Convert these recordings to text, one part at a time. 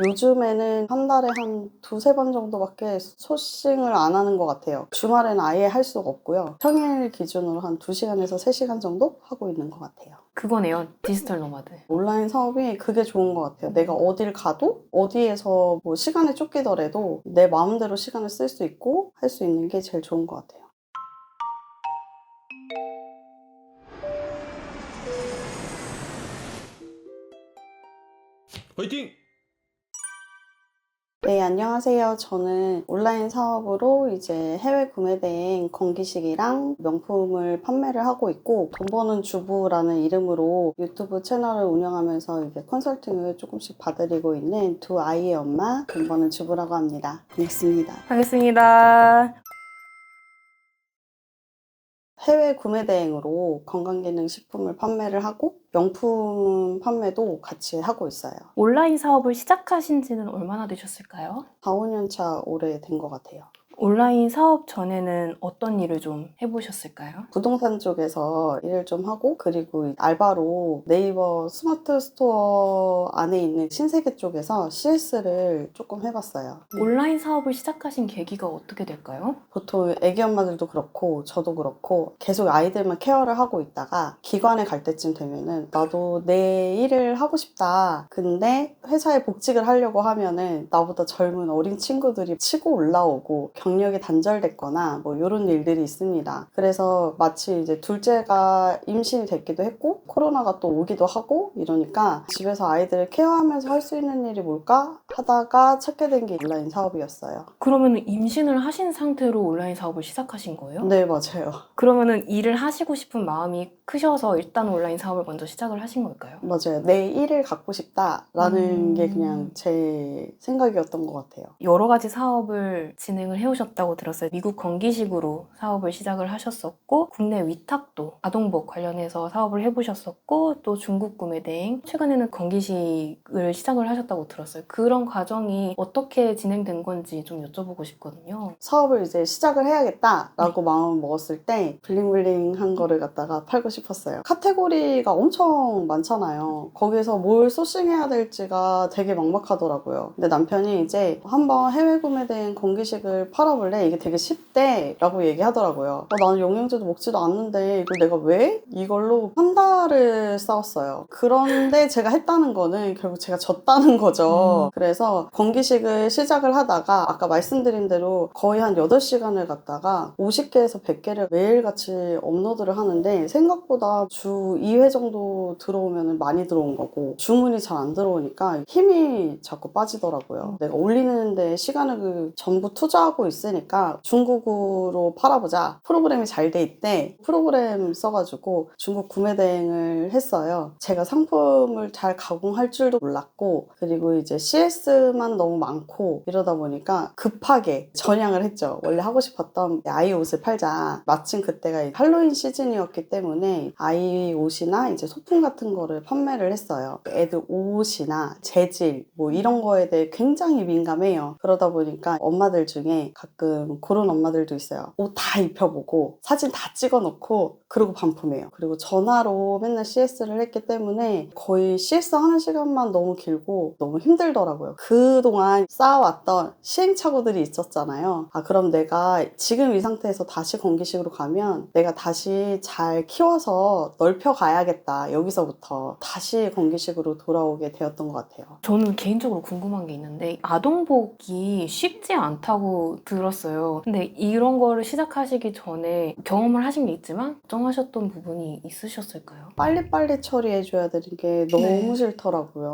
요즘에는 한 달에 한 두세 번 정도밖에 소싱을 안 하는 것 같아요. 주말에는 아예 할 수가 없고요. 평일 기준으로 한 2시간에서 3시간 정도 하고 있는 것 같아요. 그거네요. 디지털 노마드. 온라인 사업이 그게 좋은 것 같아요. 내가 어딜 가도 어디에서 뭐 시간에 쫓기더라도 내 마음대로 시간을 쓸 수 있고 할 수 있는 게 제일 좋은 것 같아요. 화이팅! 네, 안녕하세요. 저는 온라인 사업으로 이제 해외 구매된 건기식이랑 명품을 판매를 하고 있고, 돈 버는 주부라는 이름으로 유튜브 채널을 운영하면서 이제 컨설팅을 조금씩 받아들이고 있는 두 아이의 엄마, 돈 버는 주부라고 합니다. 반갑습니다. 반갑습니다. 해외 구매 대행으로 건강기능식품을 판매를 하고 명품 판매도 같이 하고 있어요. 온라인 사업을 시작하신 지는 얼마나 되셨을까요? 4, 5년 차 오래된 것 같아요. 온라인 사업 전에는 어떤 일을 좀 해보셨을까요? 부동산 쪽에서 일을 좀 하고, 그리고 알바로 네이버 스마트 스토어 안에 있는 신세계 쪽에서 CS를 조금 해봤어요. 온라인 사업을 시작하신 계기가 어떻게 될까요? 보통 애기 엄마들도 그렇고 저도 그렇고 계속 아이들만 케어를 하고 있다가 기관에 갈 때쯤 되면은 나도 내 일을 하고 싶다. 근데 회사에 복직을 하려고 하면은 나보다 젊은 어린 친구들이 치고 올라오고 경력이 단절됐거나 뭐 이런 일들이 있습니다. 그래서 마치 이제 둘째가 임신이 됐기도 했고 코로나가 또 오기도 하고 이러니까 집에서 아이들을 케어하면서 할 수 있는 일이 뭘까 하다가 찾게 된 게 온라인 사업이었어요. 그러면 임신을 하신 상태로 온라인 사업을 시작하신 거예요? 네, 맞아요. 그러면은 일을 하시고 싶은 마음이 크셔서 일단 온라인 사업을 먼저 시작을 하신 걸까요? 맞아요. 내 일을 갖고 싶다라는 게 그냥 제 생각이었던 것 같아요. 여러 가지 사업을 진행을 해오셨다고 들었어요. 미국 건기식으로 사업을 시작을 하셨었고, 국내 위탁도 아동복 관련해서 사업을 해보셨었고, 또 중국 구매대행, 최근에는 건기식을 시작을 하셨다고 들었어요. 그런 과정이 어떻게 진행된 건지 좀 여쭤보고 싶거든요. 사업을 이제 시작을 해야겠다라고 마음을 먹었을 때 블링블링한 거를 갖다가 팔고 싶었어요. 카테고리가 엄청 많잖아요. 거기서 뭘 소싱해야 될지가 되게 막막하더라고요. 근데 남편이 이제 한번 해외 구매된 건기식을 팔아볼래? 이게 되게 쉽대 라고 얘기하더라고요. 나는 영양제도 먹지도 않는데 이걸 내가 왜? 이걸로 한 달을 싸웠어요. 그런데 제가 했다는 거는 결국 제가 졌다는 거죠. 그래서 건기식을 시작을 하다가 아까 말씀드린 대로 거의 한 8시간을 갖다가 50개에서 100개를 매일같이 업로드를 하는데 생각보다 주 2회 정도 들어오면 많이 들어온 거고 주문이 잘 안 들어오니까 힘이 자꾸 빠지더라고요. 내가 올리는데 시간을 전부 투자하고 있으니까 중국으로 팔아보자. 프로그램이 잘 돼 있대. 프로그램 써가지고 중국 구매 대행을 했어요. 제가 상품을 잘 가공할 줄도 몰랐고 그리고 이제 CS만 너무 많고 이러다 보니까 급하게 전향을 했죠. 원래 하고 싶었던 아이 옷을 팔자. 마침 그때가 할로윈 시즌이었기 때문에 아이 옷이나 이제 소품 같은 거를 판매를 했어요. 애들 옷이나 재질 뭐 이런 거에 대해 굉장히 민감해요. 그러다 보니까 엄마들 중에 가끔 그런 엄마들도 있어요. 옷 다 입혀보고 사진 다 찍어놓고 그리고 반품해요. 그리고 전화로 맨날 CS를 했기 때문에 거의 CS 하는 시간만 너무 길고 너무 힘들더라고요. 그동안 쌓아왔던 시행착오들이 있었잖아요. 그럼 내가 지금 이 상태에서 다시 건기식으로 가면 내가 다시 잘 키워서 넓혀가야겠다. 여기서부터 다시 건기식으로 돌아오게 되었던 것 같아요. 저는 개인적으로 궁금한 게 있는데 아동복이 쉽지 않다고 들었어요. 근데 이런 거를 시작하시기 전에 경험을 하신 게 있지만 걱정하셨던 부분이 있으셨을까요? 빨리빨리 처리해줘야 되는 게 너무 네. 싫더라고요.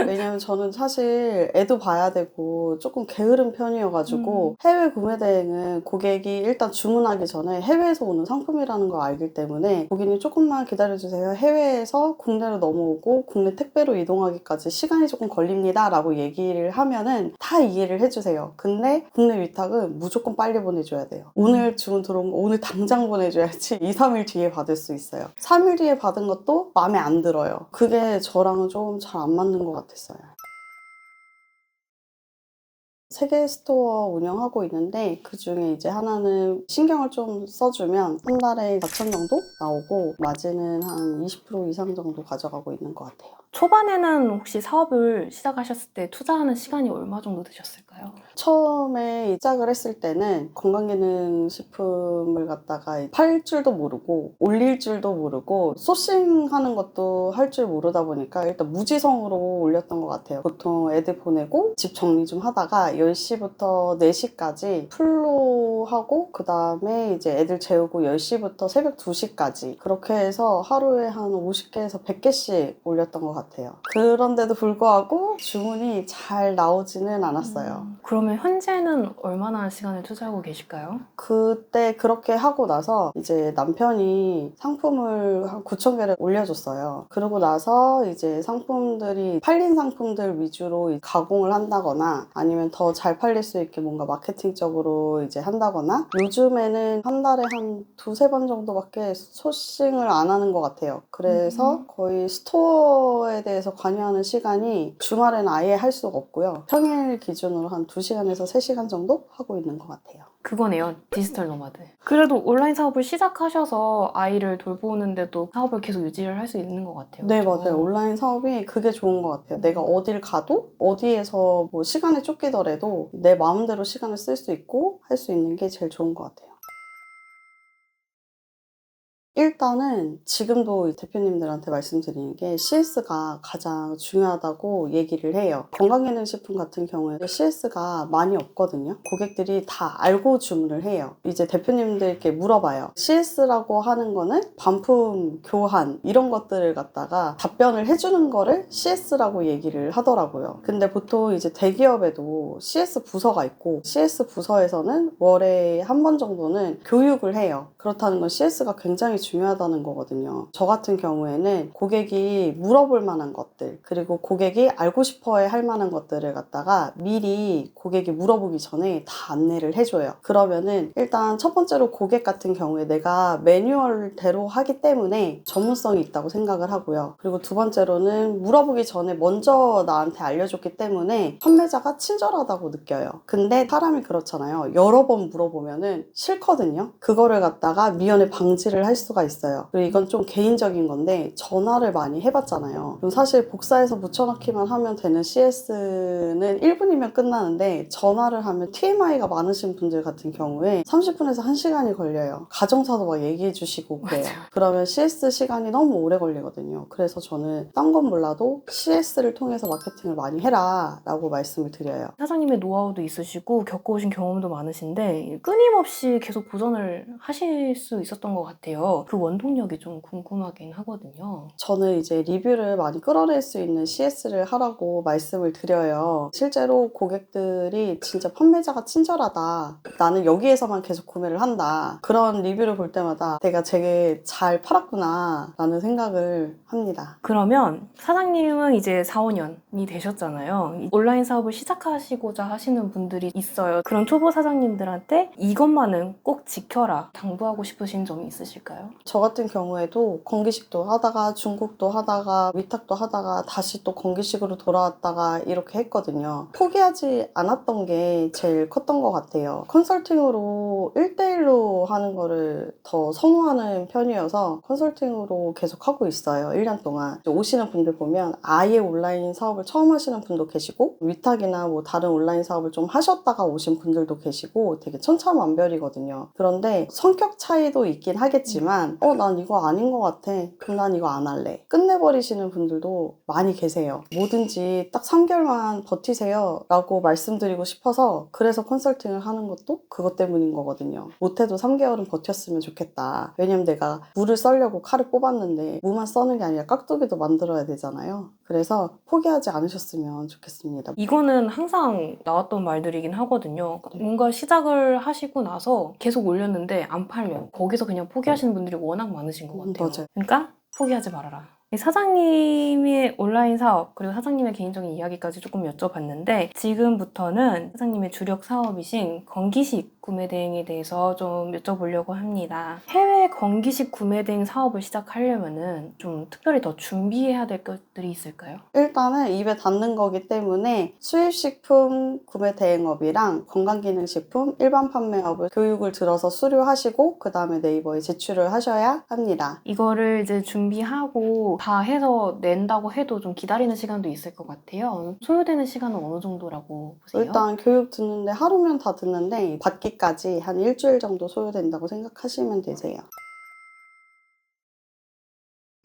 왜냐면 저는 사실 애도 봐야 되고 조금 게으른 편이어가지고 해외 구매 대행은 고객이 일단 주문하기 전에 해외에서 오는 상품이라는 걸 알기 때문에 고객님 조금만 기다려주세요. 해외에서 국내로 넘어오고 국내 택배로 이동하기까지 시간이 조금 걸립니다 라고 얘기를 하면은 다 이해를 해주세요. 근데 국내 위탁은 무조건 빨리 보내줘야 돼요. 오늘 주문 들어온 거 오늘 당장 보내줘야지 2, 3일 뒤에 받을 수 있어요. 3일 뒤에 받은 것도 마음에 안 들어요. 그게 저랑은 좀 잘 안 맞는 것 같았어요. 3개 스토어 운영하고 있는데 그 중에 이제 하나는 신경을 좀 써주면 한 달에 4천 정도 나오고 마진은 한 20% 이상 정도 가져가고 있는 것 같아요. 초반에는 혹시 사업을 시작하셨을 때 투자하는 시간이 얼마 정도 드셨을까요? 처음에 시작을 했을 때는 건강기능식품을 갖다가 팔 줄도 모르고 올릴 줄도 모르고 소싱하는 것도 할 줄 모르다 보니까 일단 무지성으로 올렸던 것 같아요. 보통 애들 보내고 집 정리 좀 하다가 10시부터 4시까지 풀로 하고 그 다음에 이제 애들 재우고 10시부터 새벽 2시까지 그렇게 해서 하루에 한 50개에서 100개씩 올렸던 것 같아요. 그런데도 불구하고 주문이 잘 나오지는 않았어요. 그러면 현재는 얼마나 시간을 투자하고 계실까요? 그때 그렇게 하고 나서 이제 남편이 상품을 한 9,000개를 올려줬어요. 그러고 나서 이제 상품들이 팔린 상품들 위주로 가공을 한다거나 아니면 더 잘 팔릴 수 있게 뭔가 마케팅적으로 이제 한다거나 요즘에는 한 달에 한 두세 번 정도밖에 소싱을 안 하는 것 같아요. 그래서 거의 스토어에 대해서 관여하는 시간이 주말에는 아예 할 수가 없고요. 평일 기준으로 한 2시간에서 3시간 정도 하고 있는 것 같아요. 그거네요. 디지털 노마드. 그래도 온라인 사업을 시작하셔서 아이를 돌보는데도 사업을 계속 유지를 할 수 있는 것 같아요. 네, 그죠? 맞아요. 온라인 사업이 그게 좋은 것 같아요. 내가 어딜 가도 어디에서 뭐 시간에 쫓기더라도 내 마음대로 시간을 쓸 수 있고 할 수 있는 게 제일 좋은 것 같아요. 일단은 지금도 대표님들한테 말씀드리는 게 CS가 가장 중요하다고 얘기를 해요. 건강기능식품 같은 경우에 CS가 많이 없거든요. 고객들이 다 알고 주문을 해요. 이제 대표님들께 물어봐요. CS라고 하는 거는 반품, 교환 이런 것들을 갖다가 답변을 해주는 거를 CS라고 얘기를 하더라고요. 근데 보통 이제 대기업에도 CS 부서가 있고 CS 부서에서는 월에 한 번 정도는 교육을 해요. 그렇다는 건 CS가 굉장히 중요하다는 거거든요. 저 같은 경우에는 고객이 물어볼 만한 것들 그리고 고객이 알고 싶어해 할 만한 것들을 갖다가 미리 고객이 물어보기 전에 다 안내를 해줘요. 그러면은 일단 첫 번째로 고객 같은 경우에 내가 매뉴얼대로 하기 때문에 전문성이 있다고 생각을 하고요. 그리고 두 번째로는 물어보기 전에 먼저 나한테 알려줬기 때문에 판매자가 친절하다고 느껴요. 근데 사람이 그렇잖아요. 여러 번 물어보면은 싫거든요. 그거를 갖다가 미연에 방지를 할 수가 있어요. 그리고 이건 좀 개인적인 건데 전화를 많이 해봤잖아요. 그럼 사실 복사해서 붙여넣기만 하면 되는 CS는 1분이면 끝나는데 전화를 하면 TMI가 많으신 분들 같은 경우에 30분에서 1시간이 걸려요. 가정사도 막 얘기해 주시고 그래요. 그러면 CS 시간이 너무 오래 걸리거든요. 그래서 저는 딴 건 몰라도 CS를 통해서 마케팅을 많이 해라 라고 말씀을 드려요. 사장님의 노하우도 있으시고 겪어오신 경험도 많으신데 끊임없이 계속 도전을 하실 수 있었던 것 같아요. 그 원동력이 좀 궁금하긴 하거든요. 저는 이제 리뷰를 많이 끌어낼 수 있는 CS를 하라고 말씀을 드려요. 실제로 고객들이 진짜 판매자가 친절하다. 나는 여기에서만 계속 구매를 한다. 그런 리뷰를 볼 때마다 내가 되게 잘 팔았구나 라는 생각을 합니다. 그러면 사장님은 이제 4, 5년이 되셨잖아요. 이 온라인 사업을 시작하시고자 하시는 분들이 있어요. 그런 초보 사장님들한테 이것만은 꼭 지켜라 당부하고 싶으신 점이 있으실까요? 저 같은 경우에도 건기식도 하다가 중국도 하다가 위탁도 하다가 다시 또 건기식으로 돌아왔다가 이렇게 했거든요. 포기하지 않았던 게 제일 컸던 것 같아요. 컨설팅으로 1대1로 하는 거를 더 선호하는 편이어서 컨설팅으로 계속 하고 있어요. 1년 동안. 오시는 분들 보면 아예 온라인 사업을 처음 하시는 분도 계시고 위탁이나 뭐 다른 온라인 사업을 좀 하셨다가 오신 분들도 계시고 되게 천차만별이거든요. 그런데 성격 차이도 있긴 하겠지만 난 이거 아닌 것 같아. 그럼 난 이거 안 할래. 끝내버리시는 분들도 많이 계세요. 뭐든지 딱 3개월만 버티세요 라고 말씀드리고 싶어서 그래서 컨설팅을 하는 것도 그것 때문인 거거든요. 못해도 3개월은 버텼으면 좋겠다. 왜냐면 내가 무를 썰려고 칼을 뽑았는데 무만 써는 게 아니라 깍두기도 만들어야 되잖아요. 그래서 포기하지 않으셨으면 좋겠습니다. 이거는 항상 나왔던 말들이긴 하거든요. 뭔가 시작을 하시고 나서 계속 올렸는데 안 팔면 거기서 그냥 포기하시는 분들이 워낙 많으신 것 같아요. 맞아요. 그러니까 포기하지 말아라. 사장님의 온라인 사업 그리고 사장님의 개인적인 이야기까지 조금 여쭤봤는데 지금부터는 사장님의 주력 사업이신 건기식 구매 대행에 대해서 좀 여쭤보려고 합니다. 해외 건기식 구매 대행 사업을 시작하려면은 좀 특별히 더 준비해야 될 것들이 있을까요? 일단은 입에 닿는 거기 때문에 수입식품 구매 대행업이랑 건강기능식품 일반 판매업을 교육을 들어서 수료하시고 그 다음에 네이버에 제출을 하셔야 합니다. 이거를 이제 준비하고 다 해서 낸다고 해도 좀 기다리는 시간도 있을 것 같아요. 소요되는 시간은 어느 정도라고 보세요? 일단 교육 듣는데 하루면 다 듣는데 받기까지 한 일주일 정도 소요된다고 생각하시면 되세요.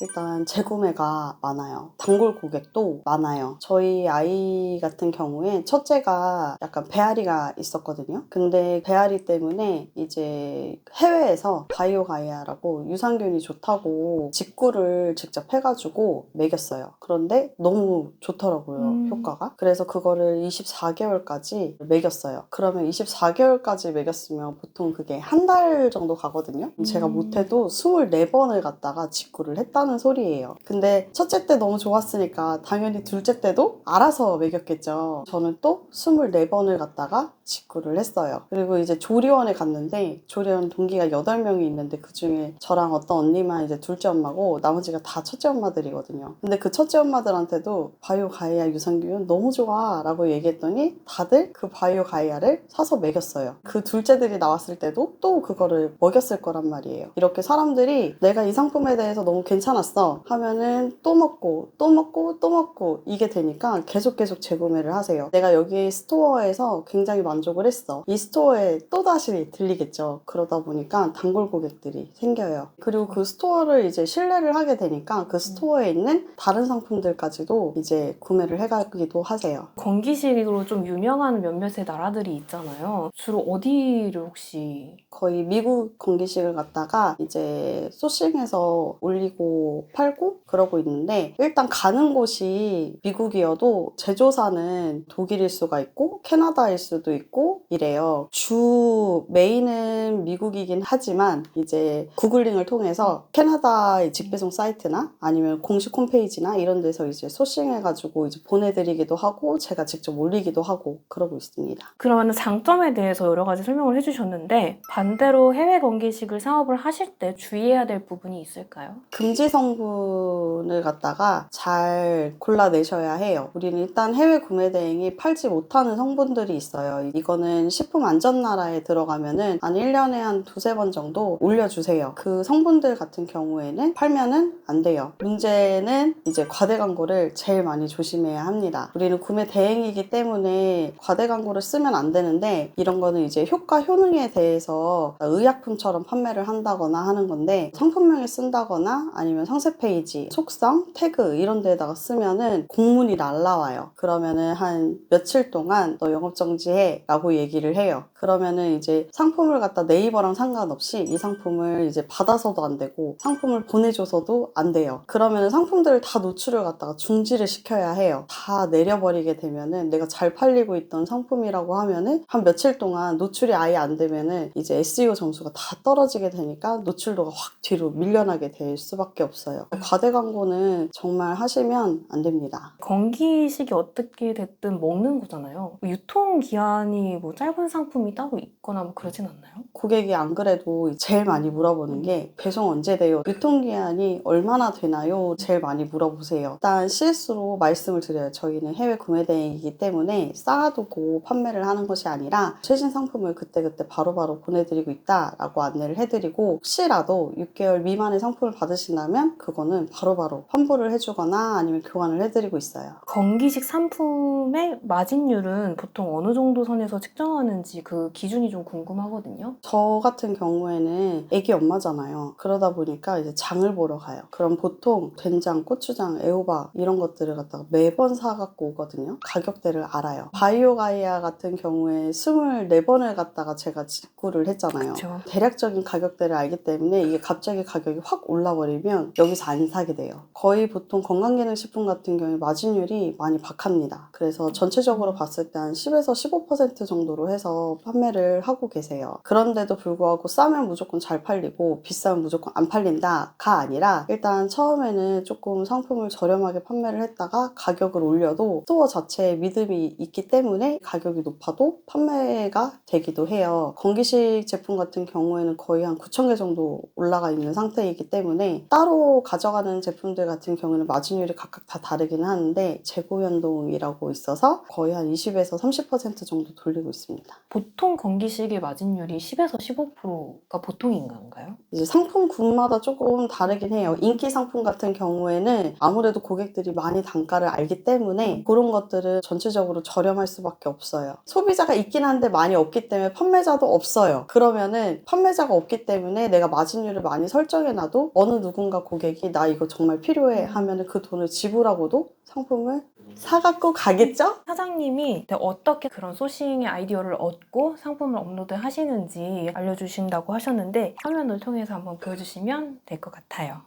일단 재구매가 많아요. 단골 고객도 많아요. 저희 아이 같은 경우에 첫째가 약간 배앓이가 있었거든요. 근데 배앓이 때문에 이제 해외에서 바이오 가이아라고 유산균이 좋다고 직구를 직접 해가지고 먹였어요. 그런데 너무 좋더라고요, 효과가. 그래서 그거를 24개월까지 먹였어요. 그러면 24개월까지 먹였으면 보통 그게 한 달 정도 가거든요. 제가 못해도 24번을 갖다가 직구를 했다는 소리예요. 근데 첫째 때 너무 좋았으니까 당연히 둘째 때도 알아서 먹였겠죠. 저는 또 24번을 갖다가 직구를 했어요. 그리고 이제 조리원에 갔는데 조리원 동기가 8명이 있는데 그중에 저랑 어떤 언니만 이제 둘째 엄마고 나머지가 다 첫째 엄마들이거든요. 근데 그 첫째 엄마들한테도 바이오 가이아 유산균 너무 좋아 라고 얘기했더니 다들 그 바이오 가이아를 사서 먹였어요. 그 둘째들이 나왔을 때도 또 그거를 먹였을 거란 말이에요. 이렇게 사람들이 내가 이 상품에 대해서 너무 괜찮았어 하면은 또 먹고 또 먹고 또 먹고 이게 되니까 계속 재구매를 하세요. 내가 여기 스토어에서 굉장히 만족을 했어. 이 스토어에 또다시 들리겠죠. 그러다 보니까 단골 고객들이 생겨요. 그리고 그 스토어를 이제 신뢰를 하게 되니까 그 스토어에 있는 다른 상품들까지도 이제 구매를 해가기도 하세요. 건기식으로 좀 유명한 몇몇의 나라들이 있잖아요. 주로 어디를 혹시 거의 미국 건기식을 갖다가 이제 소싱해서 올리고 팔고 그러고 있는데 일단 가는 곳이 미국이어도 제조사는 독일일 수가 있고 캐나다일 수도 있고 이래요. 주 메인은 미국이긴 하지만 이제 구글링을 통해서 캐나다의 직배송 사이트나 아니면 공식 홈페이지나 이런 데서 이제 소싱해가지고 이제 보내드리기도 하고 제가 직접 올리기도 하고 그러고 있습니다. 그러면 장점에 대해서 여러 가지 설명을 해주셨는데 반대로 해외 건기식을 사업을 하실 때 주의해야 될 부분이 있을까요? 금지 성분을 갖다가 잘 골라내셔야 해요. 우리는 일단 해외 구매 대행이 팔지 못하는 성분들이 있어요. 이거는 식품안전나라에 들어가면은 한 1년에 한 두세 번 정도 올려주세요. 그 성분들 같은 경우에는 팔면은 안 돼요. 문제는 이제 과대 광고를 제일 많이 조심해야 합니다. 우리는 구매 대행이기 때문에 과대 광고를 쓰면 안 되는데 이런 거는 이제 효과 효능에 대해서 의약품처럼 판매를 한다거나 하는 건데 상품명에 쓴다거나 아니면 상세 페이지, 속성, 태그 이런 데다가 쓰면은 공문이 날라와요. 그러면은 한 며칠 동안 너 영업 정지해 라고 얘기를 해요. 그러면은 이제 상품을 갖다 네이버랑 상관없이 이 상품을 이제 받아서도 안 되고 상품을 보내줘서도 안 돼요. 그러면은 상품들을 다 노출을 갖다가 중지를 시켜야 해요. 다 내려버리게 되면은 내가 잘 팔리고 있던 상품이라고 하면은 한 며칠 동안 노출이 아예 안 되면은 이제 SEO 점수가 다 떨어지게 되니까 노출도가 확 뒤로 밀려나게 될 수밖에 없어요. 과대 광고는 정말 하시면 안 됩니다. 건기식이 어떻게 됐든 먹는 거잖아요. 유통기한이 뭐 짧은 상품이 따로 있거나 뭐 그러진 않나요? 고객이 안 그래도 제일 많이 물어보는 게 배송 언제 돼요? 유통기한이 얼마나 되나요? 제일 많이 물어보세요. 일단 CS로 말씀을 드려요. 저희는 해외 구매 대행이기 때문에 쌓아두고 판매를 하는 것이 아니라 최신 상품을 그때그때 바로바로 보내드리고 있다라고 안내를 해드리고 혹시라도 6개월 미만의 상품을 받으신다면 그거는 바로바로 환불을 해주거나 아니면 교환을 해드리고 있어요. 건기식 상품의 마진율은 보통 어느 정도 선에서 측정하는지 그 기준이 좀 궁금하거든요. 저 같은 경우에는 애기 엄마잖아요. 그러다 보니까 이제 장을 보러 가요. 그럼 보통 된장, 고추장, 애호박 이런 것들을 갖다가 매번 사갖고 오거든요. 가격대를 알아요. 바이오 가이아 같은 경우에 24번을 갖다가 제가 직구를 했잖아요. 그쵸. 대략적인 가격대를 알기 때문에 이게 갑자기 가격이 확 올라버리면 사면 여기서 안 사게 돼요. 거의 보통 건강기능식품 같은 경우에 마진율이 많이 박합니다. 그래서 전체적으로 봤을 때 한 10에서 15% 정도로 해서 판매를 하고 계세요. 그런데도 불구하고 싸면 무조건 잘 팔리고 비싸면 무조건 안 팔린다가 아니라 일단 처음에는 조금 상품을 저렴하게 판매를 했다가 가격을 올려도 스토어 자체에 믿음이 있기 때문에 가격이 높아도 판매가 되기도 해요. 건기식 제품 같은 경우에는 거의 한 9,000개 정도 올라가 있는 상태이기 때문에 따로 가져가는 제품들 같은 경우는 마진율이 각각 다 다르긴 하는데 재고 연동이라고 있어서 거의 한 20에서 30% 정도 돌리고 있습니다. 보통 건기식의 마진율이 10에서 15%가 보통인 건가요? 이제 상품군마다 조금 다르긴 해요. 인기 상품 같은 경우에는 아무래도 고객들이 많이 단가를 알기 때문에 그런 것들은 전체적으로 저렴할 수밖에 없어요. 소비자가 있긴 한데 많이 없기 때문에 판매자도 없어요. 그러면은 판매자가 없기 때문에 내가 마진율을 많이 설정해놔도 어느 누군가 고객이 나 이거 정말 필요해 하면은 그 돈을 지불하고도 상품을 사갖고 가겠죠? 사장님이 어떻게 그런 소싱의 아이디어를 얻고 상품을 업로드 하시는지 알려주신다고 하셨는데 화면을 통해서 한번 보여주시면 될 것 같아요.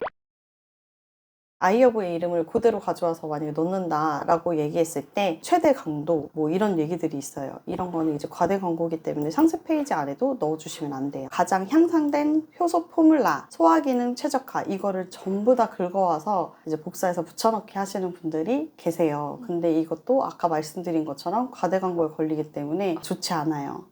아이허브의 이름을 그대로 가져와서 만약에 넣는다라고 얘기했을 때 최대 강도 뭐 이런 얘기들이 있어요. 이런 거는 이제 과대 광고이기 때문에 상세 페이지 안에도 넣어주시면 안 돼요. 가장 향상된 효소 포뮬라, 소화기능 최적화 이거를 전부 다 긁어와서 이제 복사해서 붙여넣기 하시는 분들이 계세요. 근데 이것도 아까 말씀드린 것처럼 과대 광고에 걸리기 때문에 좋지 않아요.